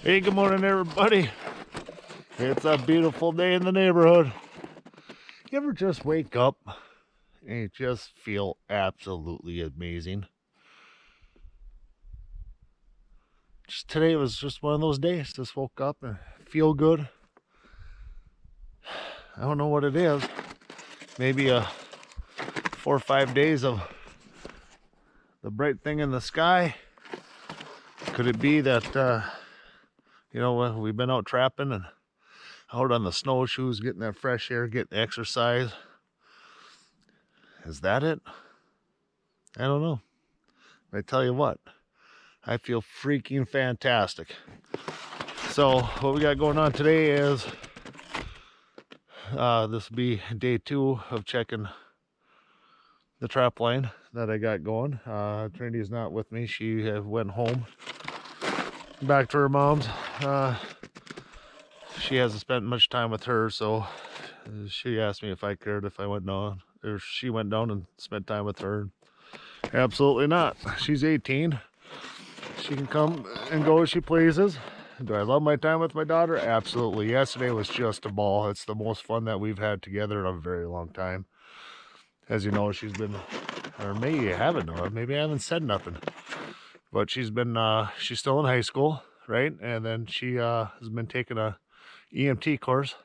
Hey, good morning, everybody. It's a beautiful day in the neighborhood. You ever just wake up and you just feel absolutely amazing? Just today was just one of those days. Just woke up and feel good. I don't know what it is. Maybe 4 or 5 days of the bright thing in the sky. Could it be that we've been out trapping and out on the snowshoes, getting that fresh air, getting exercise? Is that it? I don't know. I tell you what, I feel freaking fantastic. So what we got going on today is this will be day 2 of checking the trap line that I got going. Trinity's not with me. She went home back to her mom's. She hasn't spent much time with her, so she asked me if I cared if I went down, or she went down and spent time with her. Absolutely not. She's 18. She can come and go as she pleases. Do I love my time with my daughter? Absolutely. Yesterday was just a ball. It's the most fun that we've had together in a very long time. As you know, she's been, or maybe you haven't known, maybe I haven't said nothing, but she's still in high school, right? And then she has been taking a EMT course,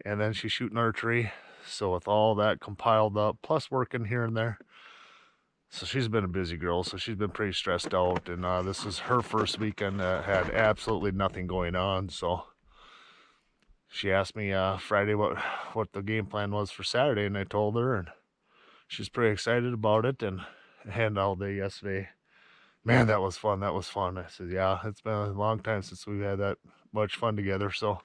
and then she's shooting archery. So with all that compiled up, plus working here and there, so she's been a busy girl. So she's been pretty stressed out, and this is her first weekend that had absolutely nothing going on. So she asked me Friday what the game plan was for Saturday, and I told her, and she's pretty excited about it. And all day yesterday, man, that was fun. That was fun. I said, yeah, it's been a long time since we've had that much fun together. So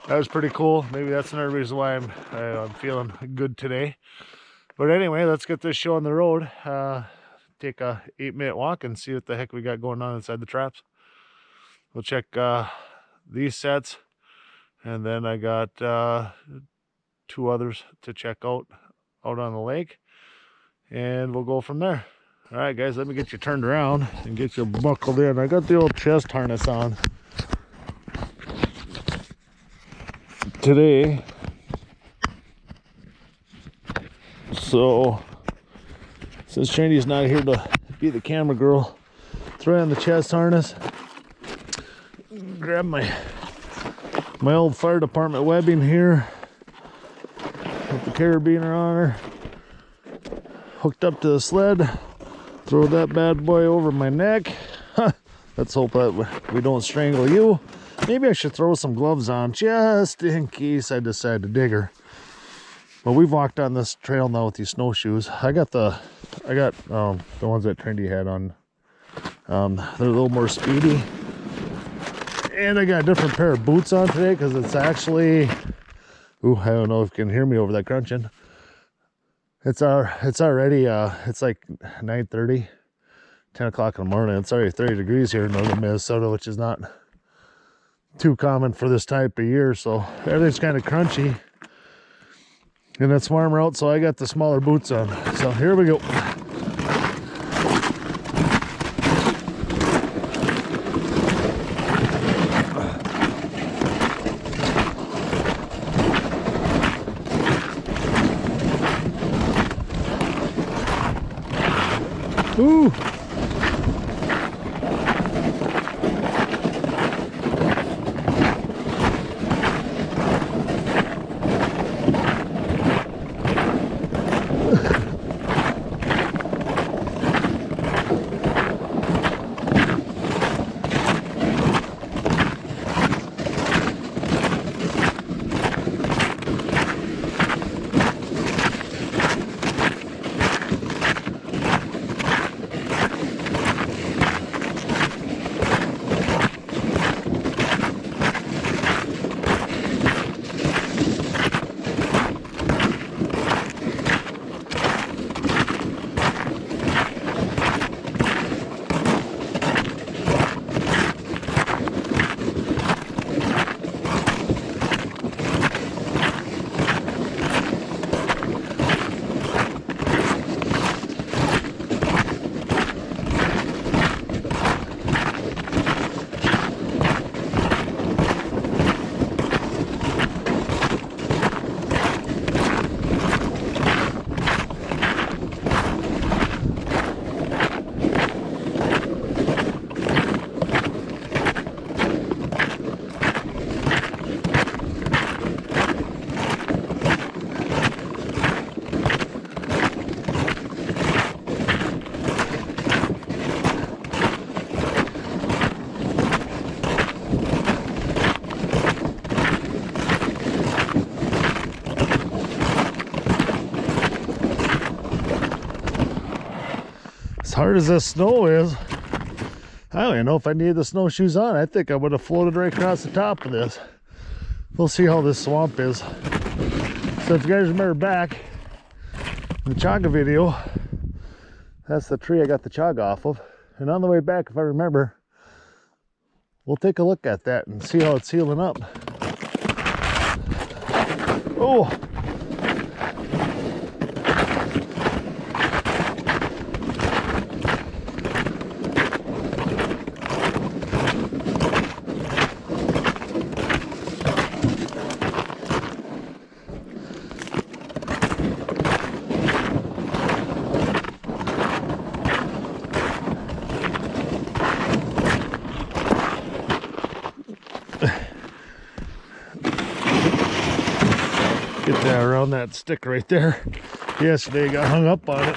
that was pretty cool. Maybe that's another reason why I'm feeling good today. But anyway, let's get this show on the road. Take a 8-minute walk and see what the heck we got going on inside the traps. We'll check these sets, and then I got 2 others to check out on the lake, and we'll go from there. All right, guys, let me get you turned around and get you buckled in. I got the old chest harness on today, so since Trinity's not here to be the camera girl, throw on the chest harness, grab my old fire department webbing here with the carabiner on her, hooked up to the sled, throw that bad boy over my neck. Let's hope that we don't strangle you. Maybe I should throw some gloves on just in case I decide to dig her. But we've walked on this trail now with these snowshoes. I got the ones that Trinity had on. They're a little more speedy. And I got a different pair of boots on today because it's actually, I don't know if you can hear me over that crunching. It's already it's like 9:30, 10 o'clock in the morning. It's already 30 degrees here in northern Minnesota, which is not too common for this type of year. So everything's kind of crunchy. And it's warmer out, so I got the smaller boots on. So here we go. Ooh. As hard as this snow is, I don't even know if I needed the snowshoes on. I think I would have floated right across the top of this. We'll see how this swamp is. So if you guys remember back in the chaga video, that's the tree I got the chaga off of. And on the way back, if I remember, we'll take a look at that and see how it's healing up. Oh! Get that around that stick right there. Yesterday I got hung up on it.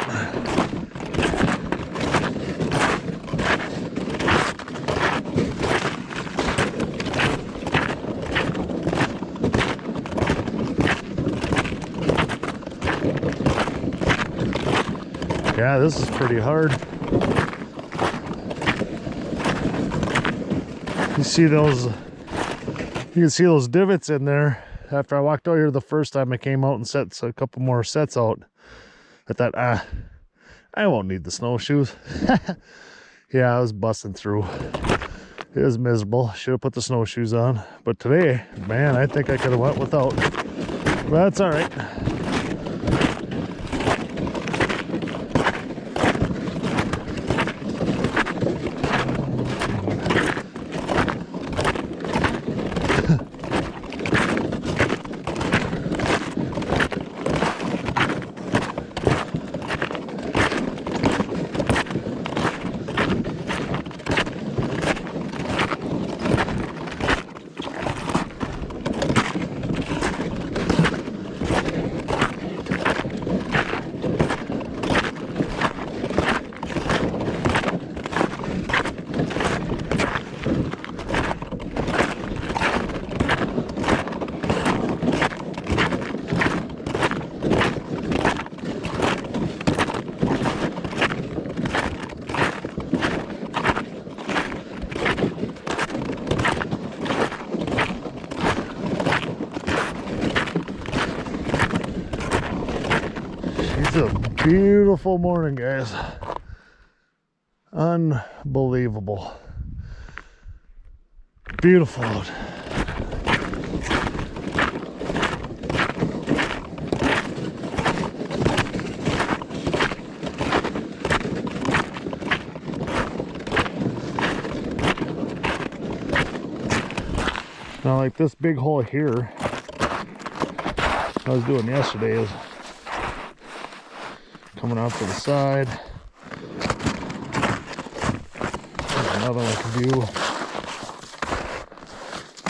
Yeah, this is pretty hard. You see those, you can see those divots in there. After I walked out here the first time, I came out and set a couple more sets out. I thought, I won't need the snowshoes. Yeah, I was busting through. It was miserable. Should have put the snowshoes on. But today, man, I think I could have went without. But that's all right. It's a beautiful morning, guys. Unbelievable. Beautiful out. Now, like this big hole here, I was doing yesterday is coming out to the side. There's another one to view.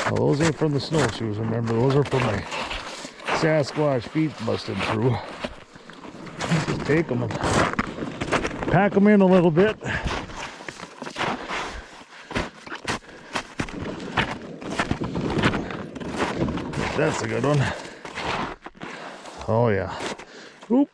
Well, those ain't from the snowshoes, remember, those are from my Sasquatch feet busted through. Just take them and pack them in a little bit. That's a good one. Oh yeah. Oop.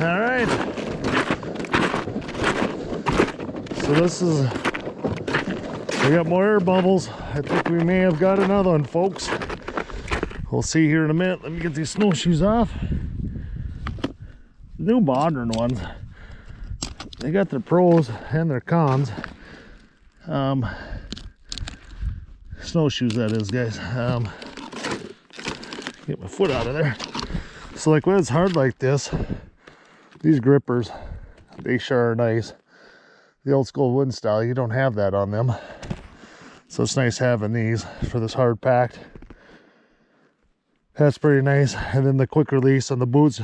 Alright, so this is, we got more air bubbles. I think we may have got another one, folks. We'll see here in a minute. Let me get these snowshoes off. The new modern ones, they got their pros and their cons. Snowshoes, that is, guys. Get my foot out of there. So like when it's hard like this, These grippers, they sure are nice. The old school wooden style, you don't have that on them. So it's nice having these for this hard packed. That's pretty nice. And then the quick release on the boots.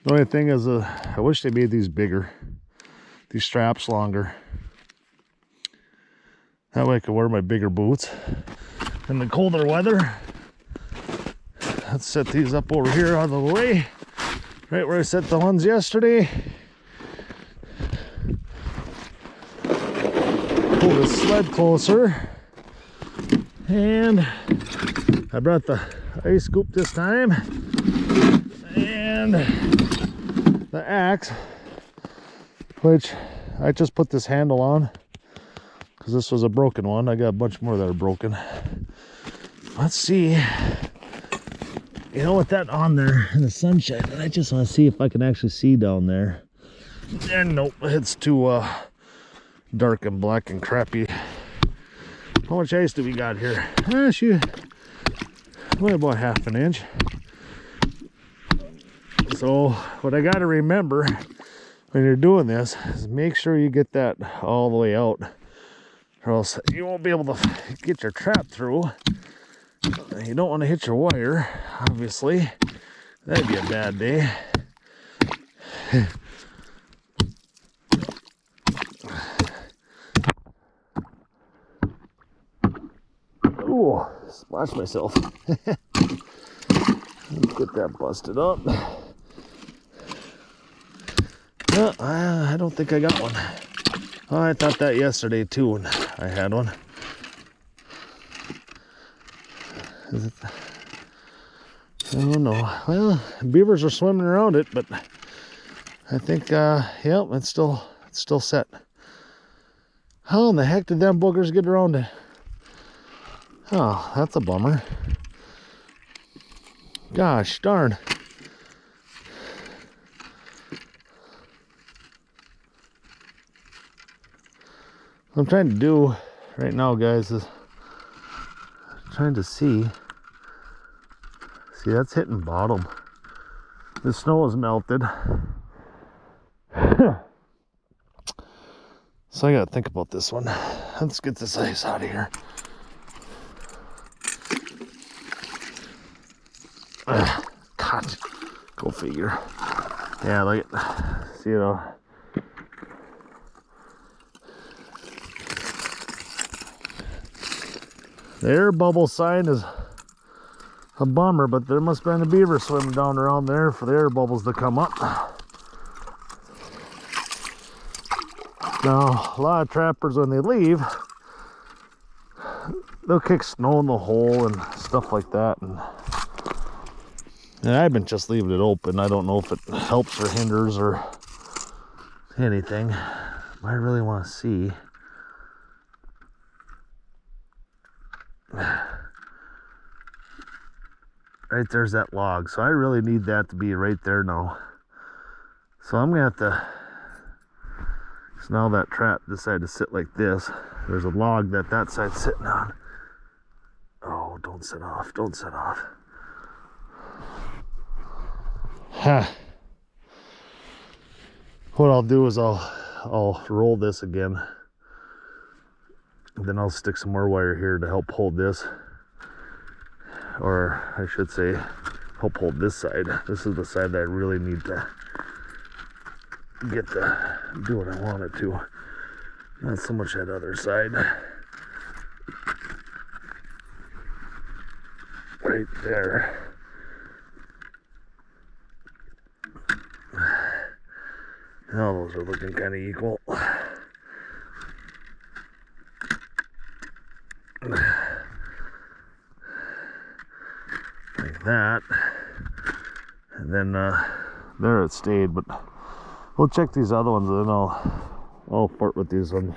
The only thing is, I wish they made these bigger. These straps longer. That way I could wear my bigger boots in the colder weather. Let's set these up over here out of the way. Right where I set the ones yesterday. Pull the sled closer. And I brought the ice scoop this time. And the axe, which I just put this handle on because this was a broken one. I got a bunch more that are broken. Let's see. You know, with that on there in the sunshine, I just want to see if I can actually see down there. And nope, it's too dark and black and crappy. How much ice do we got here? Shoot, only about half an inch. So what I got to remember when you're doing this is make sure you get that all the way out, or else you won't be able to get your trap through. You don't want to hit your wire, obviously. That'd be a bad day. Ooh, splashed myself. Let's get that busted up. No, I don't think I got one. Oh, I thought that yesterday too when I had one. Is it? I don't know. Well, beavers are swimming around it, but I think, yep, it's still set. How in the heck did them boogers get around it? Oh, that's a bummer. Gosh darn. What I'm trying to do right now, guys, is trying to see. See, that's hitting bottom. The snow is melted. So I gotta think about this one. Let's get this ice out of here. God, go figure. Yeah, look at, see, you know. The air bubble sign is a bummer, but there must have been a beaver swimming down around there for the air bubbles to come up. Now, a lot of trappers, when they leave, they'll kick snow in the hole and stuff like that. And I've been just leaving it open. I don't know if it helps or hinders or anything. I really want to see. Right there's that log. So I really need that to be right there now. So I'm going to have to... So now that trap decided to sit like this. There's a log that side's sitting on. Oh, don't set off. Don't set off. What I'll do is I'll roll this again. Then I'll stick some more wire here to help hold this. Or I should say, help hold this side. This is the side that I really need to get to do what I want it to. Not so much that other side. Right there. Now those are looking kind of equal. Like that. And then there it stayed, but we'll check these other ones, and then I'll fart with these ones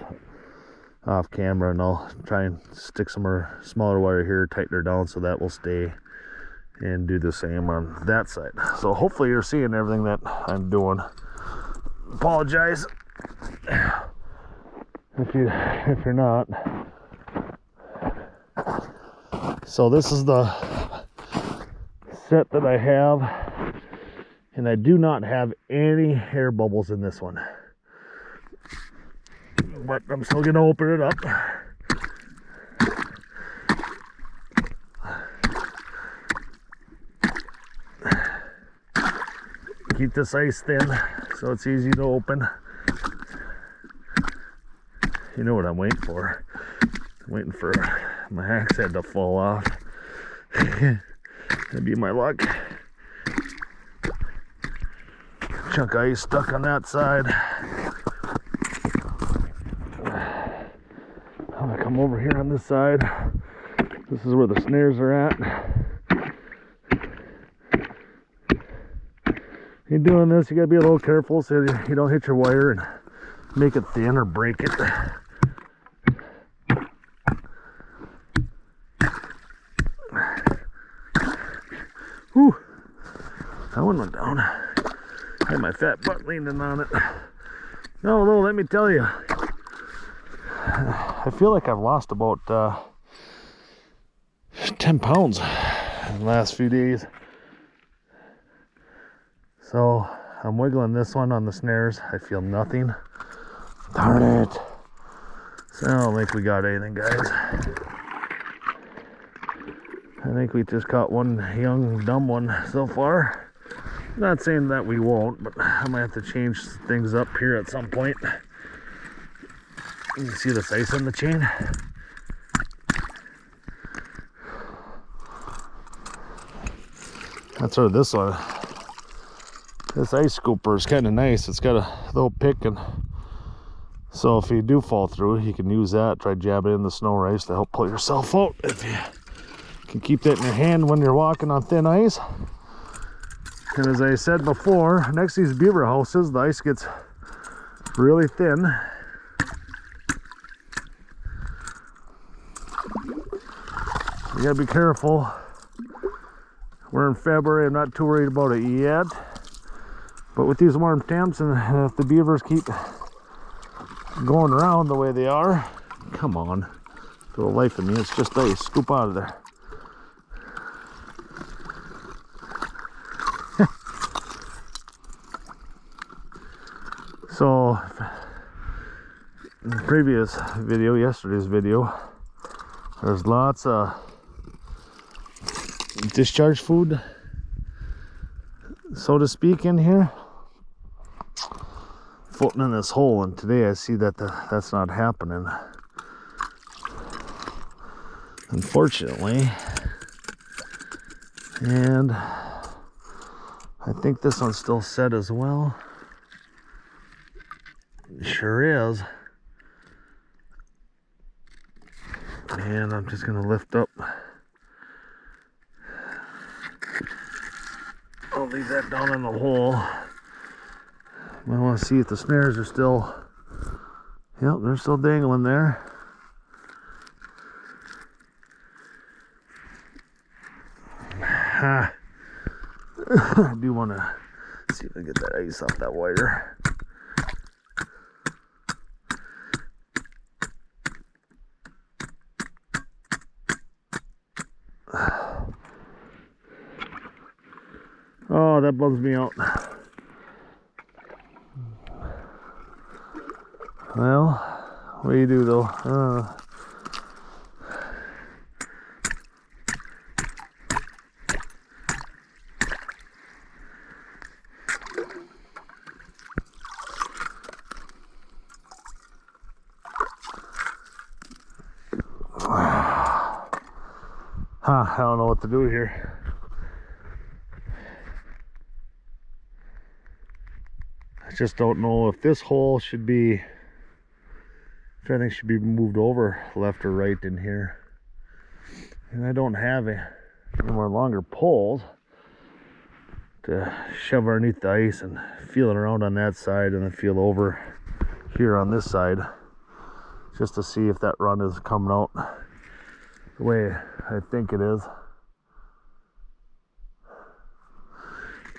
off camera, and I'll try and stick some more smaller wire here, tighten her down so that will stay, and do the same on that side. So hopefully you're seeing everything that I'm doing. Apologize if you're not. So this is the set that I have And I do not have any air bubbles in this one. But I'm still gonna open it up. Keep this ice thin so it's easy to open. You know what I'm waiting for. I'm waiting for my axe head to fall off. That'd be my luck. Chunk of ice stuck on that side. I'm gonna come over here on this side. This is where the snares are at. You're doing this, you gotta be a little careful so you don't hit your wire and make it thin or break it. Whew, that one went down. I had my fat butt leaning on it. Although, let me tell you, I feel like I've lost about 10 pounds in the last few days. So I'm wiggling this one on the snares. I feel nothing. Darn it. So I don't think we got anything, guys. I think we just caught one young dumb one so far. Not saying that we won't, but I might have to change things up here at some point. You can see this ice on the chain. That's where this one. This ice scooper is kind of nice. It's got a little pick, and so if you do fall through, you can use that. Try jabbing in the snow or ice to help pull yourself out. If you can keep that in your hand when you're walking on thin ice. And as I said before, next to these beaver houses, the ice gets really thin. You gotta be careful. We're in February. I'm not too worried about it yet. But with these warm temps, and if the beavers keep going around the way they are, come on, for the life of me, it's just ice. Scoop out of there. So, in the previous video, yesterday's video, there's lots of discharge food, so to speak, in here, floating in this hole, and today I see that that's not happening, unfortunately. And I think this one's still set as well. It sure is. And I'm just gonna lift up. I'll leave that down in the hole. I want to see if the snares are still, yep, they're still dangling there. I do want to see if I can get that ice off that wire. Oh, that bums me out. Well, what do you do though? I don't know what to do here. I just don't know if this hole should be, if anything should be moved over left or right in here. And I don't have any more longer poles to shove underneath the ice and feel it around on that side and then feel over here on this side, just to see if that run is coming out the way I think it is.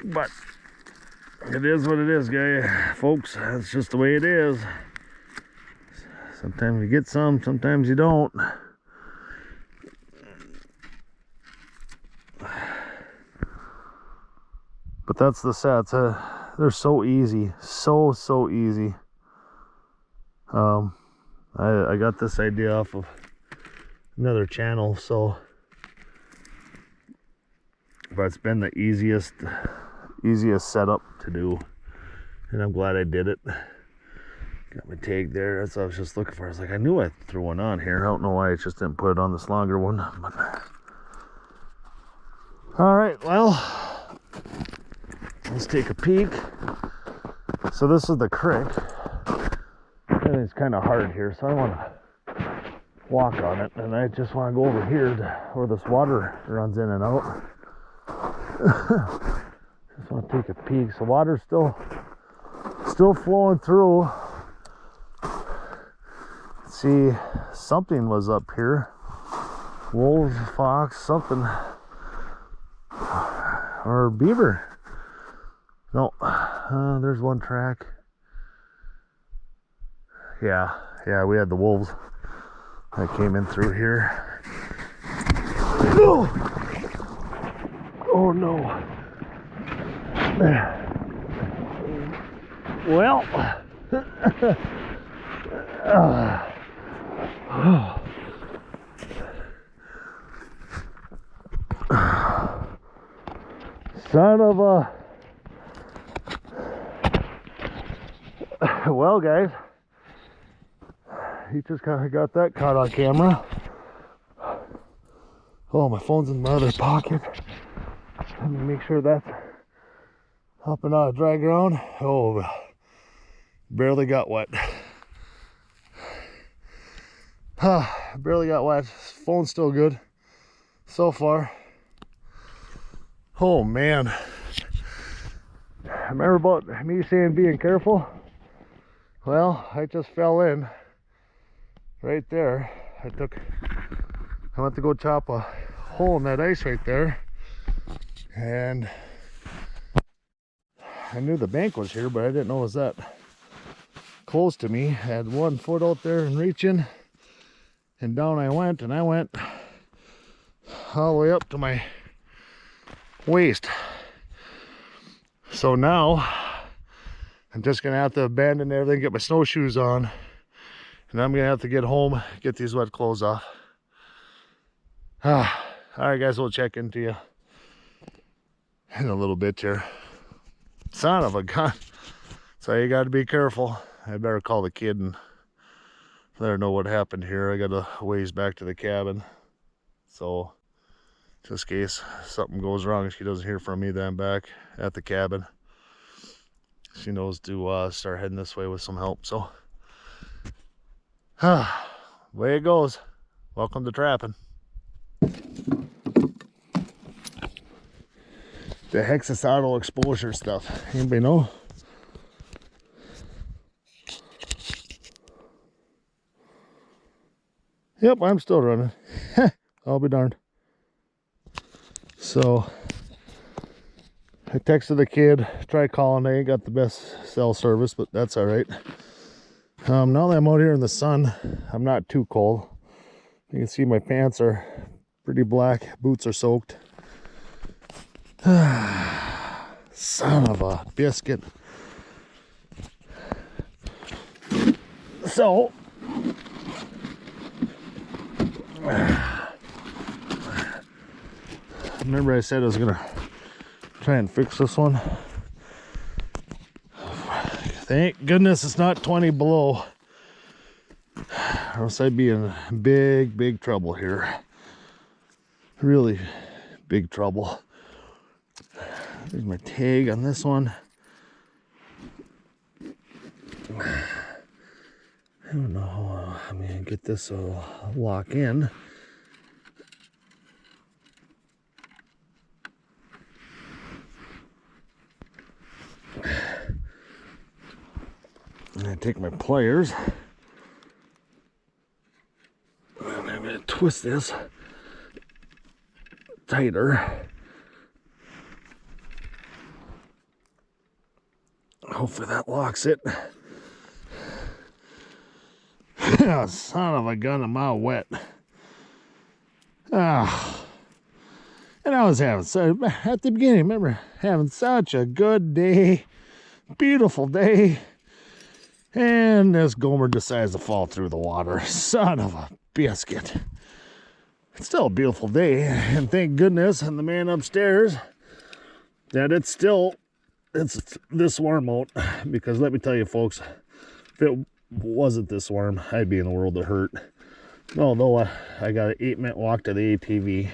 But it is what it is, folks. That's just the way it is. Sometimes you get some, sometimes you don't. But that's the sets. They're so easy, so easy. I got this idea off of another channel, so but it's been the easiest setup to do, and I'm glad I did it. Got my tag there. That's what I was just looking for. I was like, I knew I threw one on here. I don't know why I just didn't put it on this longer one. But... all right, well, let's take a peek. So this is the creek, and it's kind of hard here, so I want to walk on it, and I just want to go over here to where this water runs in and out. Just want to take a peek. So water's still flowing through. Let's see, something was up here. Wolves, fox, something, or beaver. No, there's one track. Yeah, we had the wolves that came in through here. No! Oh no. Well, son of a... Well, guys, he just kind of got that caught on camera. Oh, my phone's in my other pocket. Let me make sure that's up and out of dry ground. Oh, barely got wet. Barely got wet. Phone's still good so far. Oh man, remember about me saying being careful? Well, I just fell in right there. I went to go chop a hole in that ice right there, and I knew the bank was here, but I didn't know it was that close to me. I had 1 foot out there and reaching, and down I went, and I went all the way up to my waist. So now I'm just gonna have to abandon everything, get my snowshoes on, and I'm gonna have to get home, get these wet clothes off. All right, guys, we'll check into you in a little bit here. Son of a gun. So you got to be careful. I better call the kid and let her know what happened here. I got a ways back to the cabin, so just in case something goes wrong and she doesn't hear from me, then I'm back at the cabin. She knows to start heading this way with some help. So way it goes. Welcome to trapping. The hexacidal exposure stuff. Anybody know? Yep, I'm still running. I'll be darned. So I texted the kid, tried calling. I ain't got the best cell service, but that's all right. Now that I'm out here in the sun, I'm not too cold. You can see my pants are pretty black. Boots are soaked. Son of a biscuit. So remember I said I was gonna try and fix this one. Thank goodness it's not 20 below, or else I'd be in big trouble here. Really big trouble. There's my tag on this one. I don't know how I'm gonna get this to lock in. And I take my pliers and I'm gonna twist this tighter. Hopefully that locks it. Son of a gun, I'm all wet. And I was having so at the beginning, remember having such a good day, beautiful day. And this Gomer decides to fall through the water. Son of a biscuit. It's still a beautiful day, and thank goodness, and the man upstairs, that it's this warm out. Because let me tell you, folks, if it wasn't this warm, I'd be in a world of hurt. Although I got an 8-minute walk to the ATV,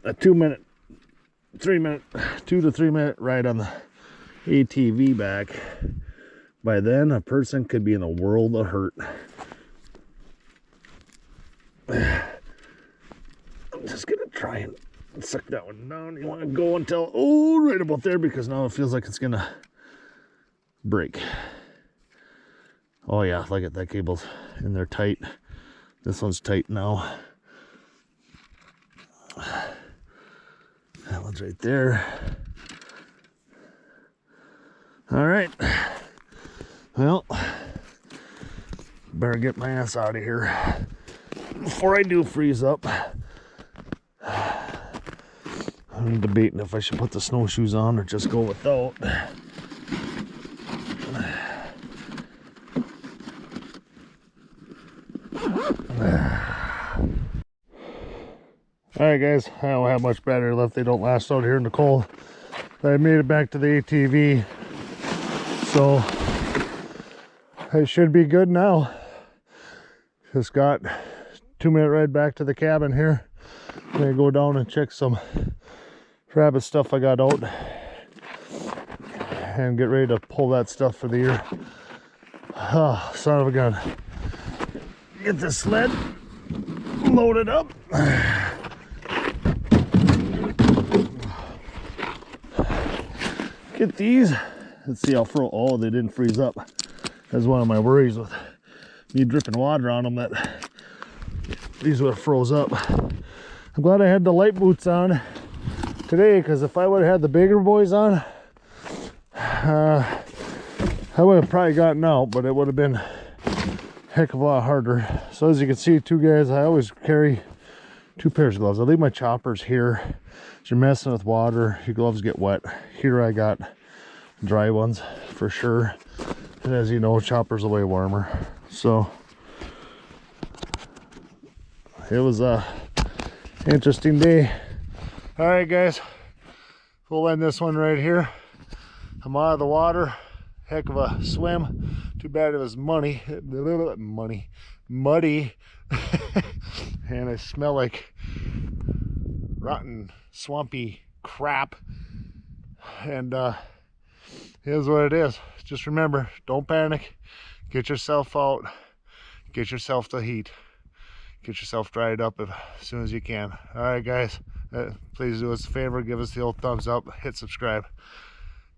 a 2 to 3 minute ride on the ATV back. By then, a person could be in a world of hurt. I'm just gonna try and suck that one down. You want to go until, oh, right about there, because now it feels like it's gonna break. Oh yeah, look at that cable's in there tight. This one's tight now. That one's right there. All right. Well, better get my ass out of here before I do freeze up. I'm debating if I should put the snowshoes on or just go without. Alright guys, I don't have much battery left. They don't last out here in the cold. But I made it back to the ATV, so I should be good now. Just got 2-minute ride back to the cabin here. I'm gonna go down and check some rabbit stuff I got out and get ready to pull that stuff for the year. Oh, son of a gun. Get the sled loaded up. Get these. Let's see how froze. Oh, they didn't freeze up. That's one of my worries with me dripping water on them, that these would have froze up. I'm glad I had the light boots on today, because if I would have had the bigger boys on, I would have probably gotten out, but it would have been a heck of a lot harder. So as you can see, two guys, I always carry 2 pairs of gloves. I leave my choppers here. If you're messing with water, your gloves get wet. Here I got dry ones for sure. And as you know, choppers are way warmer. So it was a interesting day. All right guys, we'll end this one right here. I'm out of the water. Heck of a swim. Too bad it was muddy. And I smell like rotten, swampy crap. And here's what it is. Just remember, don't panic. Get yourself out. Get yourself the heat. Get yourself dried up as soon as you can. All right, guys. Please do us a favor. Give us the old thumbs up. Hit subscribe.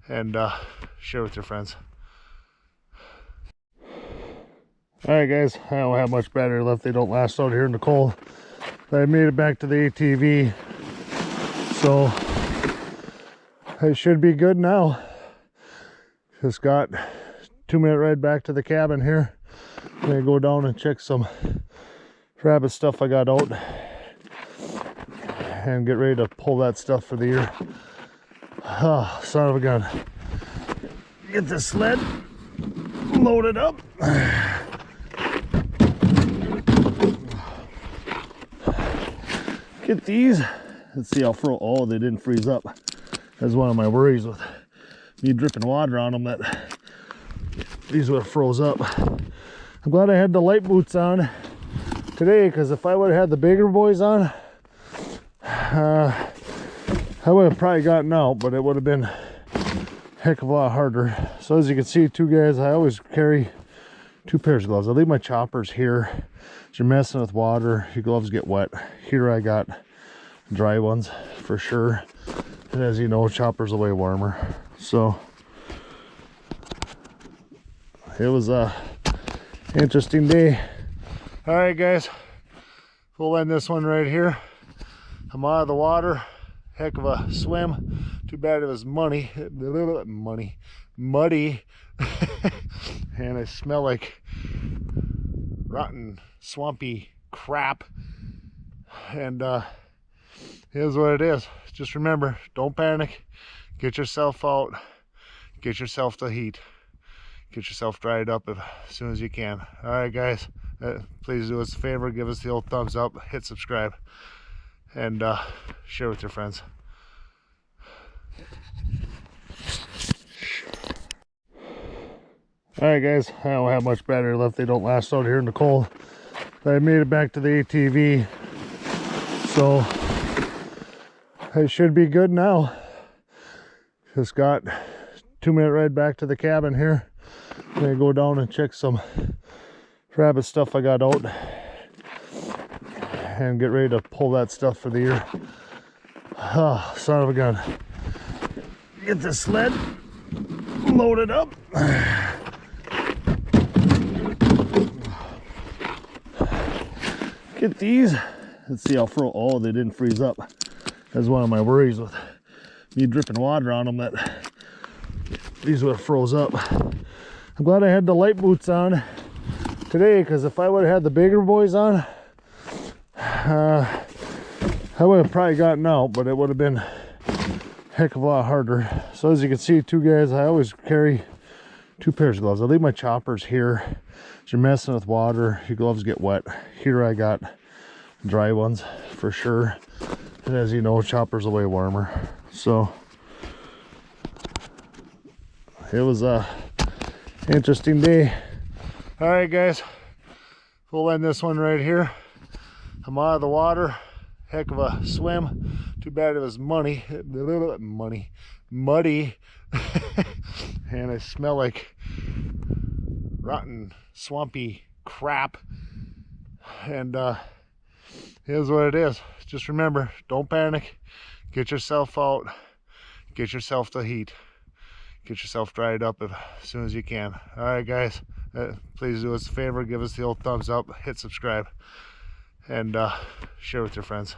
And share with your friends. All right, guys. I don't have much battery left. They don't last out here in the cold. But I made it back to the ATV. So I should be good now. Just got 2-minute ride back to the cabin here. I'm gonna go down and check some rabbit stuff I got out and get ready to pull that stuff for the year. Oh, son of a gun. Get the sled loaded up. Get these. Let's see how froze. Oh, they didn't freeze up. That's one of my worries with me dripping water on them, that these would have froze up. I'm glad I had the light boots on today, because if I would have had the bigger boys on, I would have probably gotten out, but it would have been a heck of a lot harder. So as you can see, two guys, I always carry 2 pairs of gloves. I leave my choppers here. If you're messing with water, your gloves get wet. Here I got dry ones for sure. And as you know, choppers are way warmer. So it was a interesting day. All right, guys, we'll end this one right here. I'm out of the water. Heck of a swim. Too bad it was muddy. And I smell like rotten, swampy crap. And It is what it is. Just remember, don't panic. Get yourself out. Get yourself the heat. Get yourself dried up as soon as you can. All right, guys. Please do us a favor. Give us the old thumbs up. Hit subscribe. And share with your friends. Alright guys, I don't have much battery left. They don't last out here in the cold. But I made it back to the ATV. So it should be good now. Just got 2-minute ride back to the cabin here. I'm gonna go down and check some rabbit stuff I got out and get ready to pull that stuff for the year. Oh, son of a gun. Get the sled loaded up. Get these. Let's see how froze. Oh, they didn't freeze up. That's one of my worries with me dripping water on them, that these would have froze up. I'm glad I had the light boots on today, because if I would have had the bigger boys on, I would have probably gotten out, but it would have been a heck of a lot harder. So as you can see, two guys, I always carry 2 pairs of gloves. I leave my choppers here. If you're messing with water, your gloves get wet. Here I got dry ones for sure. And as you know, choppers are way warmer. So it was a interesting day. All right, guys, we'll end this one right here. I'm out of the water. Heck of a swim. Too bad it was muddy. And I smell like rotten, swampy crap. And it is what it is. Just remember, don't panic. Get yourself out. Get yourself the heat. Get yourself dried up as soon as you can. All right, guys. Please do us a favor. Give us the old thumbs up. Hit subscribe. And share with your friends.